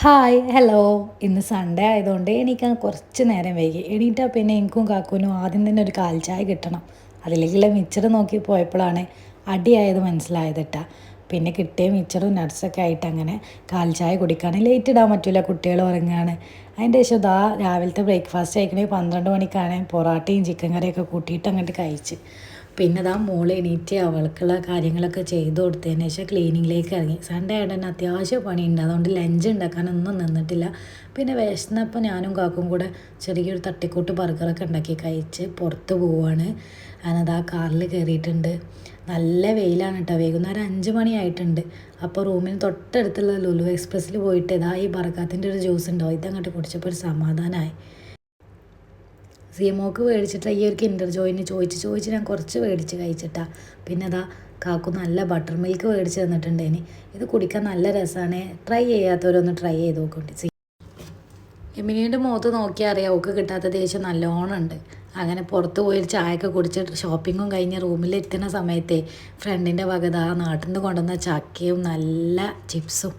Hi hello. ഇന്ന് Sunday ആയതുകൊണ്ട് എണീക്കാൻ കുറച്ച് നേരം വൈകി. എണീറ്റാൽ പിന്നെ എനിക്കും കാക്കൂനും ആദ്യം തന്നെ ഒരു കാൽ ചായ കിട്ടണം. അതിലേക്കുള്ള മിച്ചർ നോക്കി പോയപ്പോഴാണ് അടിയായത് മനസ്സിലായത് കേട്ടാ. പിന്നെ കിട്ടിയ മിച്ചറും നട്ട്സൊക്കെ ആയിട്ട് അങ്ങനെ കാൽ ചായ കുടിക്കാൻ ലേറ്റ് ഇടാൻ പറ്റില്ല, കുട്ടികൾ ഉറങ്ങുകയാണ്. അതിൻ്റെ ശേഷം ഇതാ രാവിലത്തെ ബ്രേക്ക്ഫാസ്റ്റ് കഴിക്കണേ 12 മണിക്കാണ്. പൊറാട്ടയും ചിക്കൻ കറിയൊക്കെ കൂട്ടിയിട്ട് അങ്ങോട്ട് കഴിച്ച്. പിന്നെ ഇതാ മോള് എണീറ്റ് അവൾക്കുള്ള കാര്യങ്ങളൊക്കെ ചെയ്ത് കൊടുത്തതിന് ശേഷം ക്ലീനിങ്ങിലേക്ക് ഇറങ്ങി. സൺഡേ ആയിട്ട് തന്നെ അത്യാവശ്യം പണിയുണ്ട്, അതുകൊണ്ട് ലഞ്ച് ഉണ്ടാക്കാനൊന്നും നിന്നിട്ടില്ല. പിന്നെ വിശന്നപ്പോൾ ഞാനും കാക്കും കൂടെ ചെറിയൊരു തട്ടിക്കൂട്ട് ബർഗറൊക്കെ ഉണ്ടാക്കി കഴിച്ച് പുറത്ത് പോവുകയാണ്. ഞാനതാ കാറിൽ കയറിയിട്ടുണ്ട്. നല്ല വെയിലാണ് കേട്ടോ. വൈകുന്നേരം 5 മണിയായിട്ടുണ്ട്. അപ്പോൾ റൂമിന് തൊട്ടടുത്തുള്ള ലുലു എക്സ്പ്രസ്സിൽ പോയിട്ട് ഇതാ ഈ ബർഗാത്തിൻ്റെ ഒരു ജ്യൂസ് ഉണ്ടാവും, ഇതങ്ങോട്ട് കുടിച്ചപ്പോൾ ഒരു സമാധാനമായി. സിയമോക്ക് മേടിച്ചിട്ട് ഈ ഒരു കിൻഡർ ജോയിന് ചോദിച്ച് ഞാൻ കുറച്ച് മേടിച്ച് കഴിച്ചിട്ടാ. പിന്നെ അതാ കാക്കു നല്ല ബട്ടർ മിൽക്ക് മേടിച്ച് തന്നിട്ടുണ്ടേനി. ഇത് കുടിക്കാൻ നല്ല രസമാണ്. ട്രൈ ചെയ്യാത്തവരൊന്ന് ട്രൈ ചെയ്ത് നോക്കണ്ടി. എമിനീൻ്റെ മുഖത്ത് നോക്കിയാൽ അറിയാം അവൾക്ക് കിട്ടാത്ത ദേഷ്യം നല്ലോണം ഉണ്ട്. അങ്ങനെ പുറത്ത് പോയി ചായയൊക്കെ കുടിച്ചിട്ട് ഷോപ്പിങ്ങും കഴിഞ്ഞ് റൂമിലെത്തുന്ന സമയത്തെ ഫ്രണ്ടിൻ്റെ വകത നാട്ടിൽ നിന്ന് കൊണ്ടുവന്ന ചക്കയും നല്ല ചിപ്സും